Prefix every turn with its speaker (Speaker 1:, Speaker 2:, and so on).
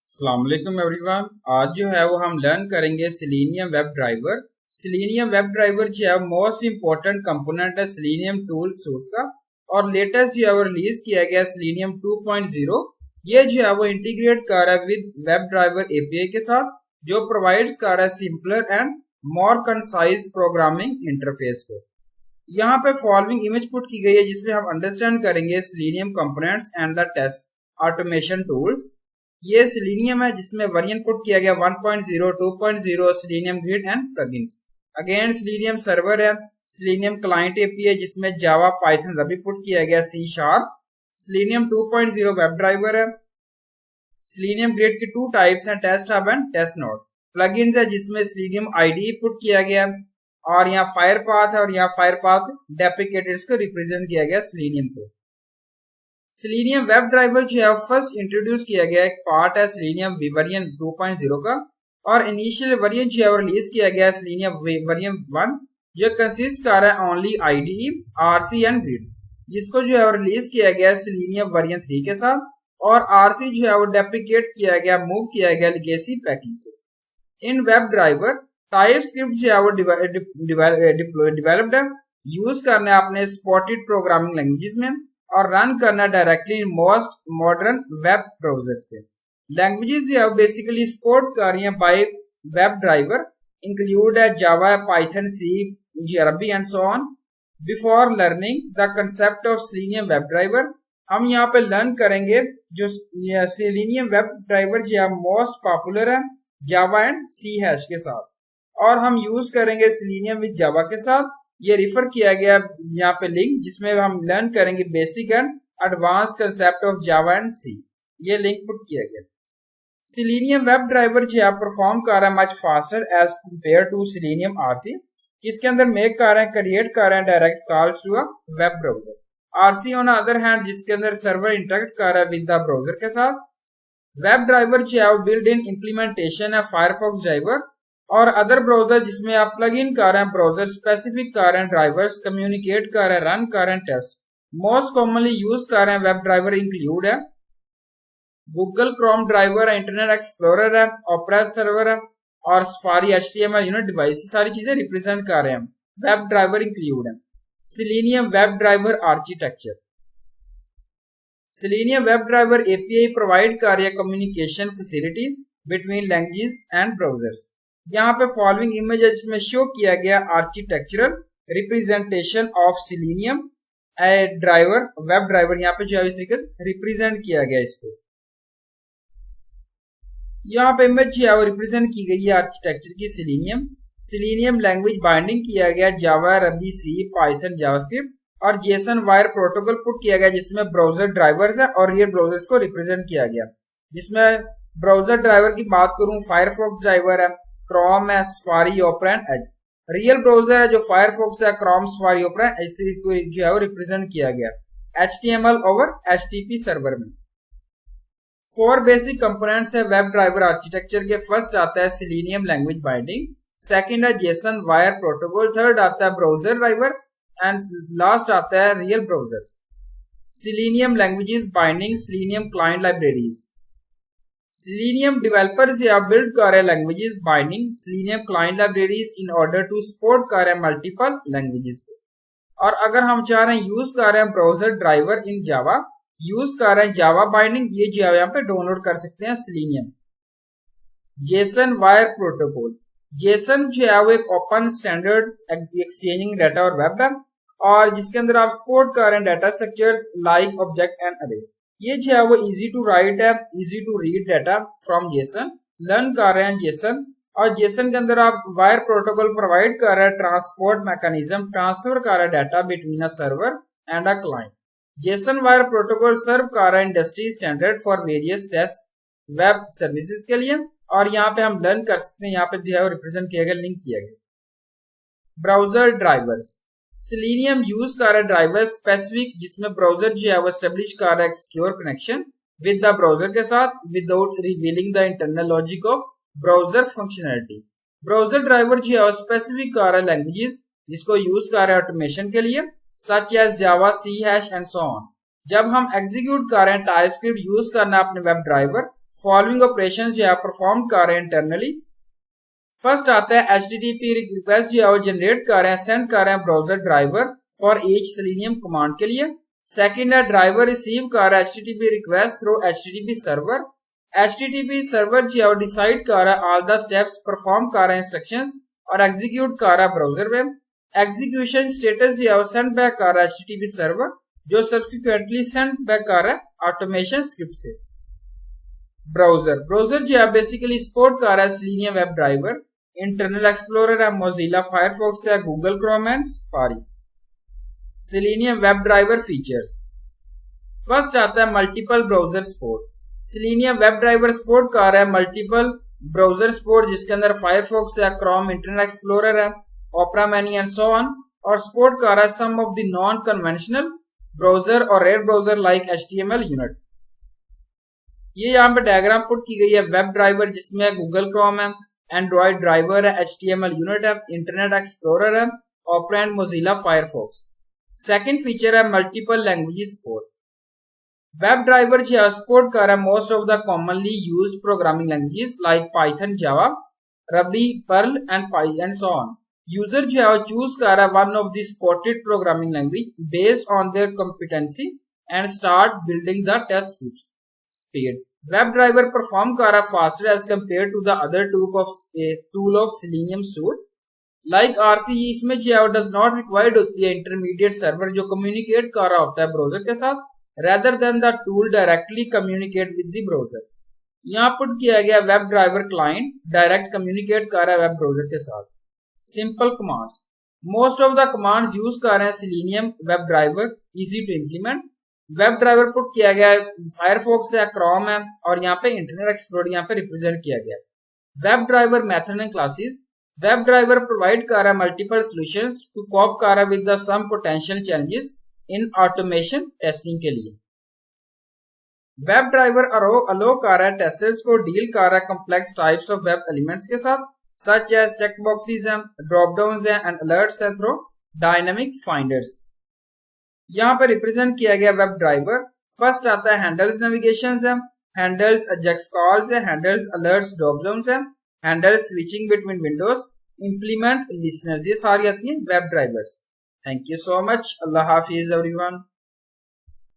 Speaker 1: अस्सलाम वालेकुम एवरीवन। आज जो है वो हम लर्न करेंगे selenium web driver. Selenium web driver जो है मोस्ट इंपॉर्टेंट कंपोनेंट है सिलेनियम टूल सूट का, और लेटेस्ट जो है वो रिलीज किया गया सिलेनियम 2.0। ये जो है वो इंटीग्रेट कर रहा है विद वेब ड्राइवर एपीआई के साथ, जो प्रोवाइड्स कर रहा है simpler and more concise programming interface को। यहाँ पे फॉलोइंग इमेज पुट की गई है जिसमें हम अंडरस्टैंड करेंगे selenium components and the test automation tools. ये सिलेनियम है जिसमें वेरिएंट पुट किया गया 1.0, 2.0 selenium grid and plugins. Again selenium server है, सिलेनियम क्लाइंट एपीआई जिसमें जावा, पाइथन, रबी पुट किया गया, C#। सिलेनियम 2.0 वेब ड्राइवर है। सिलेनियम ग्रिड की 2 टाइप्स हैं, test hub and test node. Plugins है जिसमें सिलेनियम आईडी पुट किया गया, और यहाँ फायरपाथ है और यहाँ फायरपाथ डेप्रिकेटेड्स को रिप्रेजेंट किया गया सिलेनियम को। सिलेनियम वेब ड्राइवर जो है फर्स्ट इंट्रोड्यूस किया गया एक पार्ट है सिलेनियम वर्जन 2.0 का, और इनिशियल वर्जन जो है रिलीज किया गया सिलेनियम वर्जन 1, जो कंसिस्ट कर रहा है only IDE, RC and grid, जिसको जो है रिलीज किया गया सिलेनियम वर्जन 3 के साथ, और आरसी जो है वो डेप्रिकेट किया गया, मूव किया गया लेगेसी पैकेज से। इन वेब ड्राइवर टाइपस्क्रिप्ट जो है वो डेवलप्ड है, यूज करना है अपने सपोर्टेड प्रोग्रामिंग लैंग्वेजेस में, और रन करना directly in most modern web browsers पे। लैंग्वेजेस जो है बेसिकली सपोर्ट कर रही हैं बाय वेब ड्राइवर, इंक्लूड है जावा, पाइथन, सी, अरबी and so on. Before learning the concept of selenium web driver, हम यहाँ पे लर्न करेंगे जो सिलेनियम वेब ड्राइवर जो है मोस्ट पॉपुलर है जावा एंड C# के साथ, और हम यूज करेंगे सिलेनियम विद जावा के साथ। ये रिफर किया गया यहाँ पे लिंक, जिसमें हम लर्न करेंगे basic and advance concept of Java and C। ये लिंक पुट किया गया। सिलेनियम वेब ड्राइवर जो है परफॉर्म कर रहा है much faster as compare to selenium RC, जिसके अंदर मेक कर रहे हैं, क्रिएट कर रहे हैं direct calls to a web browser. RC on other hand जिसके अंदर सर्वर इंटरेक्ट कर रहा है विद द ब्राउजर के साथ। वेब ड्राइवर जो है बिल्ड इन इम्प्लीमेंटेशन है फायरफॉक्स ड्राइवर और अदर ब्राउजर, जिसमें आप प्लग इन कर रहे हैं ब्राउजर स्पेसिफिक कर रहे हैं ड्राइवर्स, कम्युनिकेट कर रहे हैं, रन कर रहे हैं टेस्ट। मोस्ट कॉमनली यूज कर रहे हैं वेब ड्राइवर इंक्लूड है गूगल क्रोम ड्राइवर है, इंटरनेट एक्सप्लोरर है, ओपेरा सर्वर है, और सफारी, HTML यूनिट डिवाइस, सारी चीजें रिप्रेजेंट कर रहे हैं। वेब ड्राइवर इंक्लूड है selenium web driver architecture. Selenium web driver API provide कर रही है communication facility between languages and browsers. यहाँ पे फॉलोइंग इमेज है जिसमें शो किया गया architectural representation of selenium driver web driver. यहाँ पे जो है इस तरीके से रिप्रेजेंट किया गया इसको। यहाँ पे इमेज जो है वो रिप्रेजेंट की गई है आर्किटेक्चर की सिलेनियम लैंग्वेज बाइंडिंग किया गया जावा, रबी, सी, पाइथन, जावास्क्रिप्ट, और जेसन वायर प्रोटोकॉल पुट किया गया जिसमें ब्राउजर ड्राइवर्स है और रियल ब्राउजर्स को रिप्रेजेंट किया गया। जिसमें ब्राउजर ड्राइवर की बात करूं, फायरफॉक्स ड्राइवर है, क्रोम है, Safari, Opera and Edge. Real browser है जो फायरफॉक्स है, क्रोम, सफारी, ओपेरा, ऐसे जो है वो रिप्रेजेंट किया गया HTML ओवर HTTP सर्वर में। 4 बेसिक कंपोनेंट्स है वेब ड्राइवर आर्किटेक्चर के। फर्स्ट आता है सिलेनियम लैंग्वेज बाइंडिंग, सेकंड है जेसन वायर प्रोटोकॉल, थर्ड आता है ब्राउजर ड्राइवर्स, एंड लास्ट आता है real browsers. Selenium languages binding, Selenium client libraries. Selenium developers या बिल्ड कर रहे languages binding Selenium client libraries in order to support कर रहे मल्टीपल लैंग्वेजेस को। और अगर हम चाह रहे हैं यूज कर रहे हैं ब्राउजर ड्राइवर इन जावा, यूज कर रहे हैं जावा बाइंडिंग, ये जो है यहाँ पे डाउनलोड कर सकते हैं Selenium. JSON wire protocol, JSON जो है वो एक ओपन स्टैंडर्ड एक्सचेंजिंग डाटा और वेब है, और जिसके अंदर आप सपोर्ट कर रहे हैं data structures like object and array. ये जो है वो इजी टू राइट है, easy to read data from JSON. Learn कर रहे हैं जेसन, और जेसन के अंदर आप वायर प्रोटोकॉल प्रोवाइड कर रहे हैं ट्रांसपोर्ट मैकेनिज्म, ट्रांसफर कर रहे हैं data between a server and a client. JSON wire protocol serve कर रहा है industry standard for various REST web services के लिए, और यहाँ पे हम लर्न कर सकते हैं। यहाँ पे जो है रिप्रेजेंट किया गया, लिंक किया गया। ब्राउजर ड्राइवर्स, सिलेनियम यूज कर रहा है ड्राइवर स्पेसिफिक, जिसमें ब्राउजर जो है वो एस्टेब्लिश कर रहा है secure connection with the browser के साथ without revealing the internal logic of browser functionality. Browser driver जो है स्पेसिफिक कर रहा है लैंग्वेजेस जिसको यूज कर रहा है ऑटोमेशन के लिए, such as Java, C# and so on. जब हम एग्जीक्यूट कर रहे हैं टाइपस्क्रिप्ट यूज करना है अपने वेब ड्राइवर फॉलोइंग ऑपरेशंस जो है परफॉर्म कर रहे हैं इंटरनली। फर्स्ट आता है HTTP रिक्वेस्ट जो है वो जनरेट कर रहे हैं, सेंड कर रहे हैं browser driver for each selenium command के लिए। सेकंड है ड्राइवर रिसीव कर रहा है HTTP request through HTTP server. HTTP server जो है वो डिसाइड कर रहा है ऑल द स्टेप्स, परफॉर्म कर रहा है इंस्ट्रक्शंस और एग्जीक्यूट कर रहा है ब्राउजर वेब। एग्जीक्यूशन स्टेटस जो है वो सेंड बैक कर रहा है HTTP सर्वर, जो सब्सिक्वेंटली सेंड बैक कर रहा है ऑटोमेशन स्क्रिप्ट से। ब्राउजर जो है बेसिकली सपोर्ट कर रहा है selenium web driver, internal explorer है, मोजिला फायरफॉक्स है, Google Chrome and safari. Selenium web driver features. First आता है multiple browser support. Selenium web driver support कर रहा है मल्टीपल ब्राउजर सपोर्ट, जिसके अंदर फायरफॉक्स है, क्रोम, इंटरनेट एक्सप्लोरर है, Opera Mini and so on. और सपोर्ट कर रहा है some of the non conventional browser और rare browser like HTML unit. ये यहाँ पे डायग्राम पुट की गई है वेब ड्राइवर, जिसमें गूगल क्रोम है, एंड्रॉइड ड्राइवर है, HTML यूनिट है, इंटरनेट एक्सप्लोरर है, Opera and Mozilla Firefox. Second feature है multiple languages support. Web driver जो है सपोर्ट कर रहा है most of the commonly used programming languages like Python, Java, Ruby, Perl and so on. User जो है चूज कर रहा है one of the supported programming language based on their competency and start building the test scripts. Speed. Web driver perform कर रहा है faster as compare to the other tool of Selenium suite like RCE। इसमें जो है does not required होती है intermediate server जो communicate कर रहा होता है ब्राउजर के साथ, rather than the tool directly communicate with the browser. यहाँ पुट किया गया web driver client direct communicate कर रहा है वेब ब्राउजर के साथ। Simple commands. Most of the commands use कर रहे हैं Selenium web driver, easy to implement. Web driver put किया गया है फायरफॉक्स है, क्रोम है और यहाँ पे इंटरनेट एक्सप्लोरर यहाँ पे रिप्रेजेंट किया गया। Web driver method and classes. Web driver provide कर रहा है मल्टीपल सॉल्यूशंस टू कॉप कर रहा है with the some potential challenges in automation testing के लिए। वेब ड्राइवर अलो कर रहा है टेस्टर्स को डील कर रहा है complex types of web elements के साथ, सच एज चेक बॉक्सेस हैं, ड्रॉप डाउन्स हैं एंड अलर्ट्स हैं थ्रू डायनामिक फाइंडर्स। यहाँ पे रिप्रेजेंट किया गया वेब ड्राइवर। फर्स्ट आता है हैंडल्स नेविगेशंस है, हैंडल्स अजेक्स कॉल्स है, हैंडल्स अलर्ट्स ड्रॉप डाउन्स है, handles switching between Windows, implement listeners. ये सारी आती है web drivers. Thank you so much. Allah Hafiz everyone.